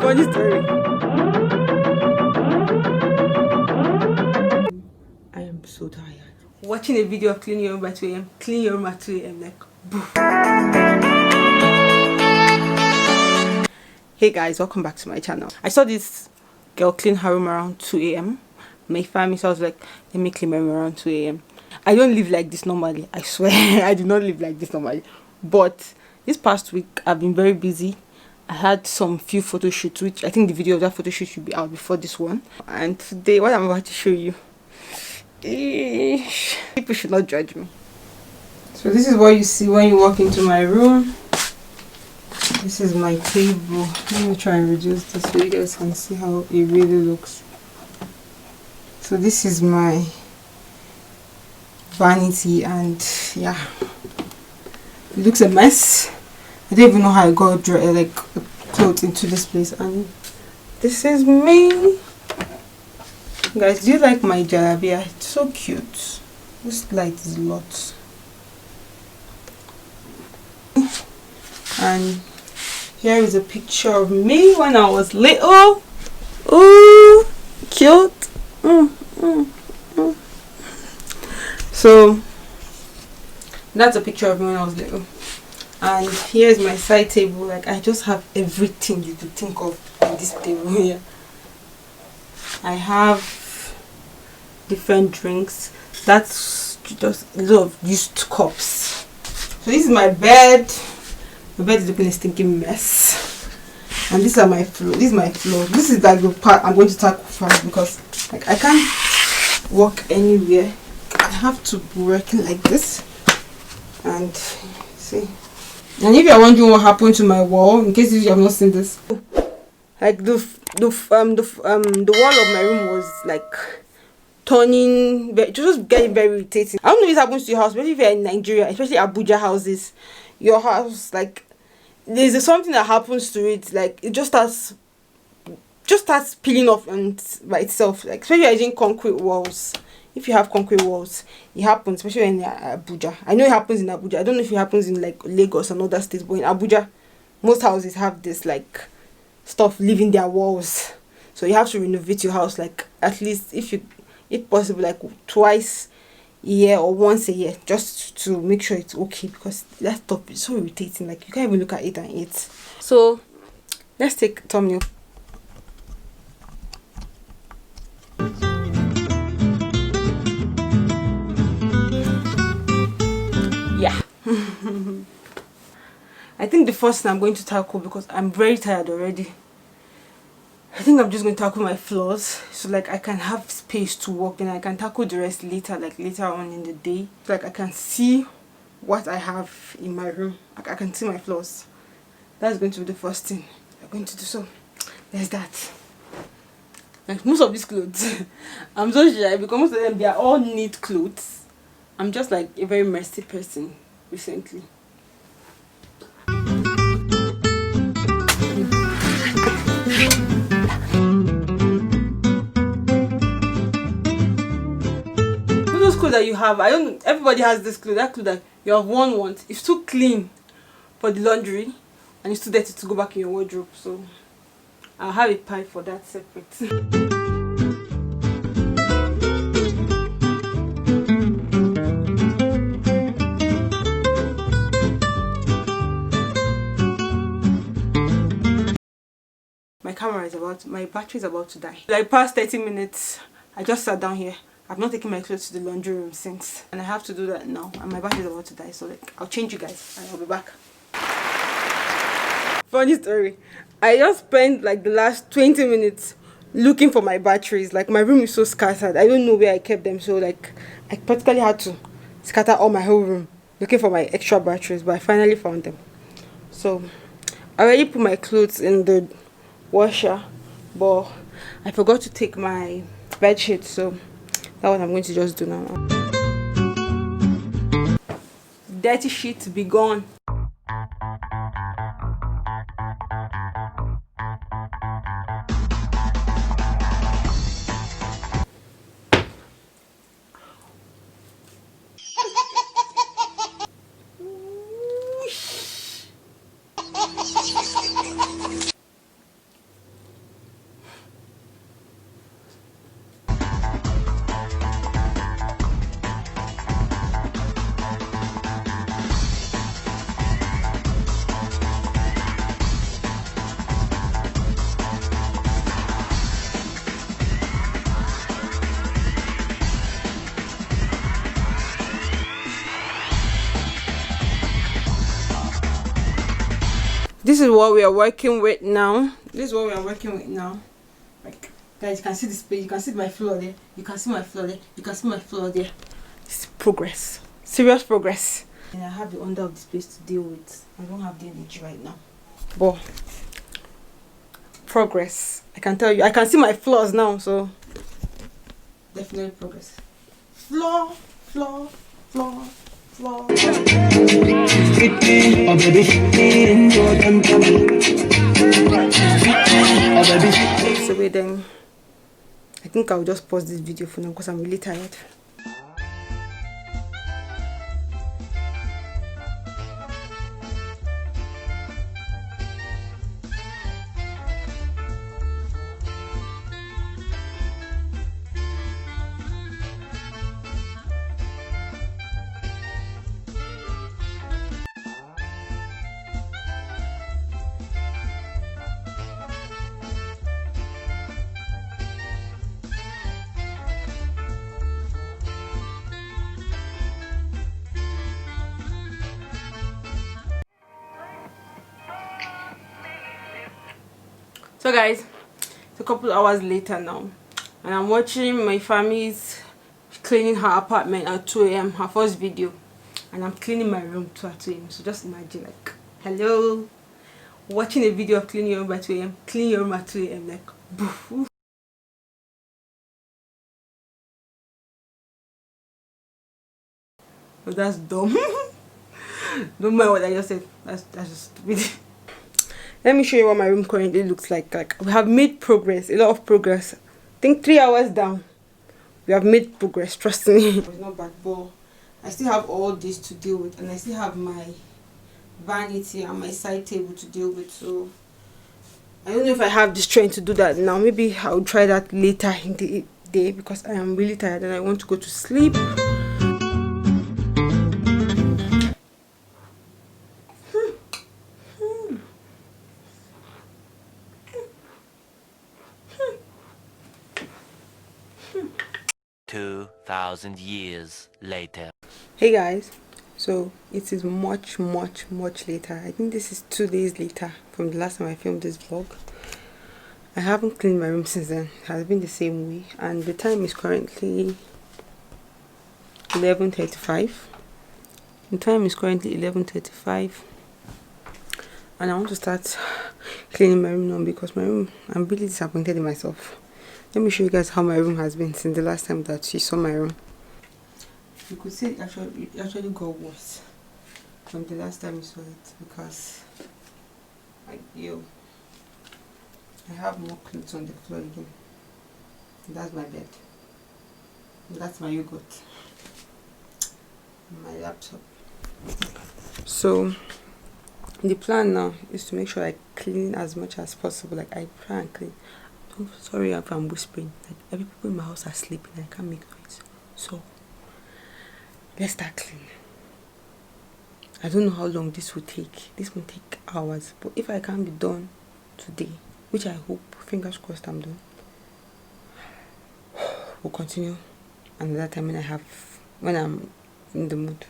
Funny story. I am so tired. Watching a video of cleaning your room at 2 a.m. Clean your room at 2 a.m. like boof. Hey guys, welcome back to my channel. I saw this girl clean her room around 2 a.m. My family, so I was like, let me clean my room around 2 a.m. I don't live like this normally. I swear, I do not live like this normally. But this past week, I've been very busy. I had some few photo shoots, which I think the video of that photo shoot should be out before this one. And today, what I'm about to show you, people should not judge me. So this is what you see when you walk into my room. This is my table. Let me try and reduce this so you guys can see how it really looks. So this is my vanity, and yeah, it looks a mess. I don't even know how I got clothes into this place. And this is me. Guys, do you like my jalabia? It's so cute. This light is a lot. And here is a picture of me when I was little. Ooh, cute. So that's a picture of me when I was little. And here's my side table. Like, I just have everything you could think of on this table here. I have different drinks. That's just a lot of used cups. So this is my bed. My bed is looking a stinking mess. And these are my floor. This is my floor. This is like the part I'm going to tackle first, because like I can't walk anywhere. I have to be working like this. And see. And if you're wondering what happened to my wall, in case you have not seen this, like the wall of my room was like turning, it was just getting very irritating. I don't know if it happens to your house, but if you're in Nigeria, especially Abuja houses, your house, like, there's something that happens to it, like it just starts peeling off by itself. Like, especially using concrete walls. If you have concrete walls, it happens, especially in Abuja. I know it happens in Abuja. I don't know if it happens in like Lagos and other states, but in Abuja, most houses have this like stuff leaving their walls. So you have to renovate your house, like at least if possible, like twice a year or once a year, just to make sure it's okay, because that stuff is so irritating. Like, you can't even look at it and eat. So let's take thumbnail. Yeah. I think the first thing I'm going to tackle, because I'm very tired already, I think I'm just going to tackle my floors, so like I can have space to work, and I can tackle the rest later, like later on in the day. So, like, I can see what I have in my room. Like, I can see my floors. That's going to be the first thing I'm going to do. So there's that. Like, most of these clothes, I'm so shy because most of them, they are all neat clothes. I'm just like a very messy person recently. Those clothes that you have, everybody has this clothes. That clothes that you have worn once, it's too clean for the laundry, and it's too dirty to go back in your wardrobe. So I'll have a pile for that separate. My battery is about to die. Like, past 30 minutes, I just sat down here. I've not taken my clothes to the laundry room since, and I have to do that now, and my battery is about to die. So like, I'll change you guys and I'll be back. Funny story, I just spent like the last 20 minutes looking for my batteries. Like, my room is so scattered, I don't know where I kept them, so like I practically had to scatter all my whole room looking for my extra batteries, but I finally found them. So I already put my clothes in the washer, but I forgot to take my bed sheet, so that's what I'm going to just do now. Dirty sheet be gone. this is what we are working with now. Like, guys, you can see this page, you can see my floor there, you can see my floor there, you can see my floor there. It's progress, serious progress. And I have the under of this place to deal with. I don't have the energy right now, but progress. I can tell you, I can see my flaws now, so definitely progress. Floor. So wait, then I think I'll just pause this video for now because I'm really tired. So guys, it's a couple hours later now, and I'm watching my family's cleaning her apartment at 2 a.m. her first video, and I'm cleaning my room too at 2 a.m. so just imagine, like, hello, watching a video of cleaning your room by 2 a.m. cleaning your room at 2 a.m. like, boof. Oh, that's dumb. Don't mind what I just said. That's just stupid. Let me show you what my room currently looks like. Like, we have made progress, a lot of progress. I think 3 hours down, we have made progress, trust me. It's not bad, but I still have all this to deal with, and I still have my vanity and my side table to deal with. So I don't know if I have the strength to do that now. Maybe I'll try that later in the day because I am really tired and I want to go to sleep. 2,000 years later. Hey guys, so it is much later. I think this is 2 days later from the last time I filmed this vlog. I haven't cleaned my room since then. It has been the same way, and the time is currently 11:35. The time is currently 11:35, and I want to start cleaning my room now because my room, I'm really disappointed in myself. Let me show you guys how my room has been since the last time that you saw my room. You could say it actually got worse from the last time you saw it because, like, I have more clothes on the floor again. That's my bed. That's my yogurt. My laptop. So the plan now is to make sure I clean as much as possible. Like, I try and clean. Oh, sorry if I'm whispering. Like, every people in my house are sleeping. I can't make noise. So let's start cleaning. I don't know how long this will take. This will take hours. But if I can be done today, which I hope, fingers crossed, I'm done, we'll continue another time when I'm in the mood.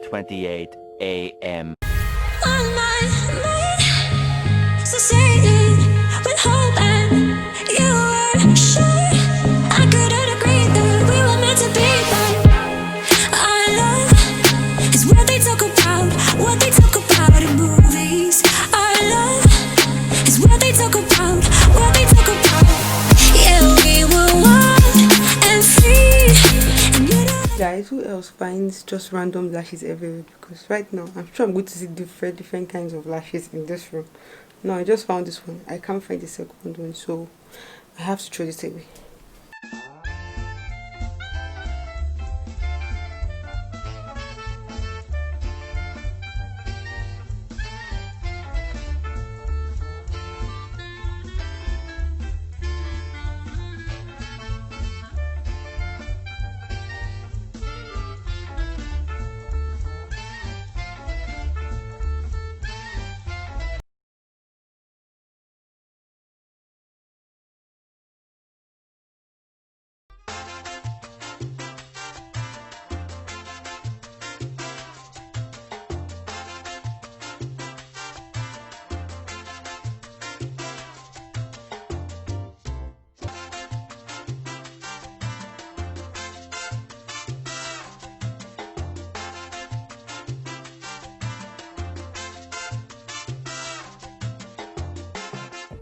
.28 a.m. On my mind, succeeded with hope, and you were sure I couldn't agree that we were meant to be. But our love is what they talk about in movies. Our love is what they talk about, what they talk about. who else finds just random lashes everywhere? Because right now, I'm sure I'm going to see different kinds of lashes in this room. No, I just found this one. I can't find the second one, so I have to throw this away.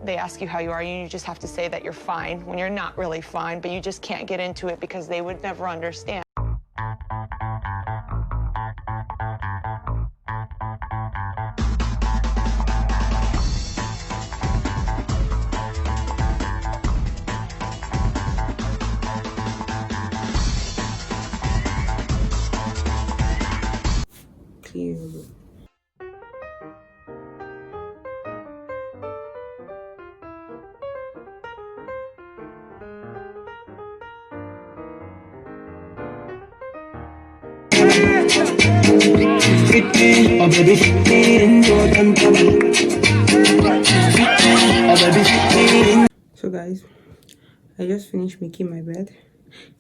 They ask you how you are, and you just have to say that you're fine when you're not really fine, but you just can't get into it because they would never understand. Clear. Oh baby, so guys, I just finished making my bed.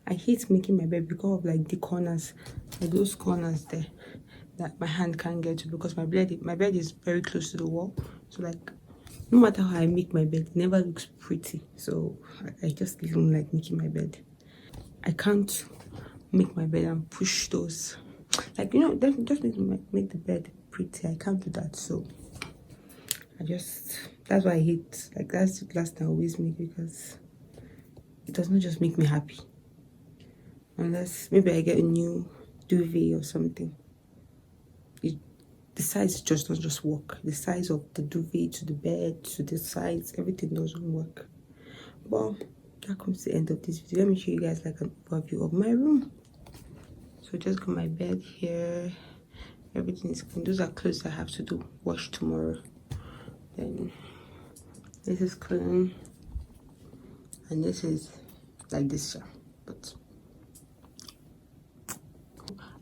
I hate making my bed because of like the corners, like those corners there that my hand can't get to, because my bed is very close to the wall. So like no matter how I make my bed, it never looks pretty. So I just don't like making my bed. I can't make my bed and push those, like, you know, just make the bed pretty. I can't do that. So that's why I hate, like, that's the last thing I always make, because it does not just make me happy, unless maybe I get a new duvet or something. The size just doesn't just work. The size of the duvet to the bed to the sides, everything doesn't work. Well, that comes to the end of this video. Let me show you guys like an overview of my room. So just got my bed here, everything is clean. Those are clothes I have to wash tomorrow. Then this is clean, and this is like this, but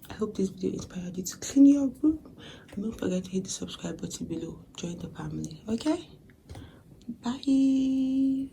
I hope this video inspired you to clean your room. And don't forget to hit the subscribe button below. Join the family. Okay, bye.